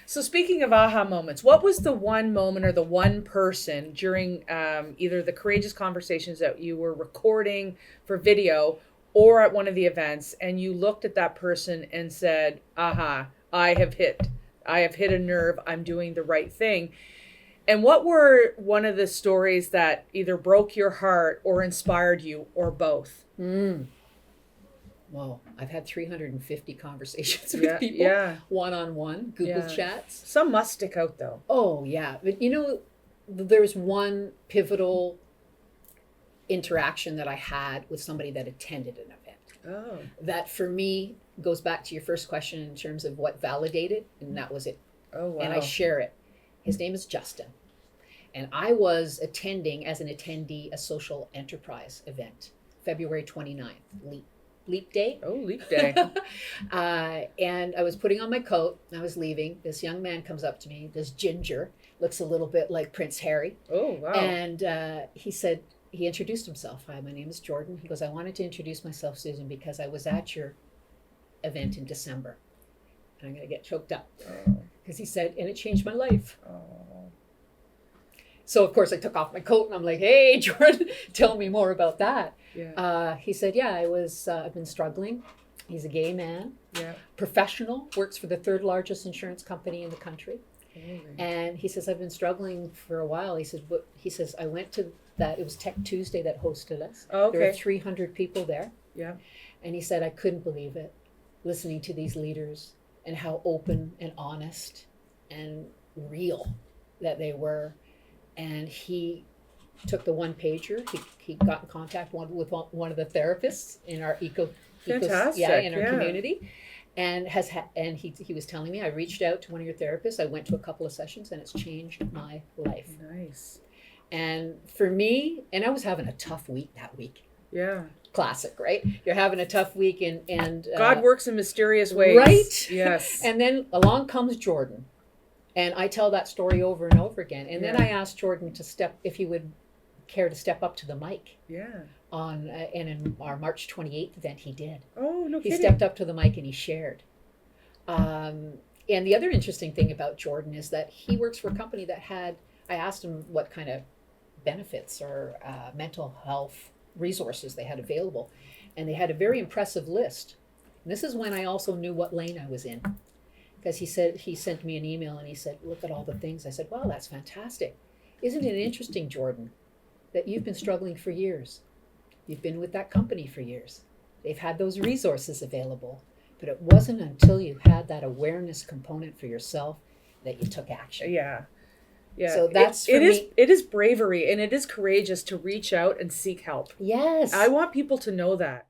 So speaking of aha moments, what was the one moment or the one person during either the courageous conversations that you were recording for video or at one of the events, and you looked at that person and said, "Aha, I have hit a nerve. I'm doing the right thing." And what were one of the stories that either broke your heart or inspired you, or both? Mm. Well, I've had 350 conversations with Yeah, people, yeah, one-on-one, Google yeah. chats. Some must stick out though. Oh, yeah. But there's one pivotal interaction that I had with somebody that attended an event. Oh, That for me goes back to your first question in terms of what validated, and that was it. oh wow. And I share it. His name is Justin. And I was attending as an attendee a social enterprise event, February 29th, Leap Day. Oh, leap day. And I was putting on my coat. I was leaving. This young man comes up to me, this ginger, looks a little bit like Prince Harry. Oh, wow. And he introduced himself. Hi, my name is Jordan. He goes, I wanted to introduce myself, Susan, because I was at your event in December. And I'm going to get choked up. Because he said, and it changed my life. Oh. So, of course, I took off my coat and I'm like, hey, Jordan, tell me more about that. Yeah. He said, yeah, I've been struggling. He's a gay man, Yeah. professional, works for the third largest insurance company in the country. Amazing. And he says, I've been struggling for a while. He says, I went to that, it was Tech Tuesday that hosted us. Oh, okay. There were 300 people there. Yeah. And he said, I couldn't believe it, listening to these leaders and how open and honest and real that they were. And he took the one pager. He got in contact with one of the therapists in our Fantastic. in our community, and he was telling me, I reached out to one of your therapists. I went to a couple of sessions, and it's changed my life. Nice. And for me, and I was having a tough week that week. Yeah. Classic, right? You're having a tough week, and God works in mysterious ways. right? Yes. And then along comes Jordan. And I tell that story over and over again. And then Yeah. I asked Jordan if he would care to step up to the mic Yeah. and in our March 28th event, he did. Oh, no He kidding. stepped up to the mic and he shared. And the other interesting thing about Jordan is that he works for a company I asked him what kind of benefits or mental health resources they had available. And they had a very impressive list. And this is when I also knew what lane I was in. Because he sent me an email and he said, look at all the things. I said, wow, that's fantastic. Isn't it interesting, Jordan, that you've been struggling for years? You've been with that company for years. They've had those resources available. But it wasn't until you had that awareness component for yourself that you took action. Yeah. Yeah. So that's it is bravery and it is courageous to reach out and seek help. Yes. I want people to know that.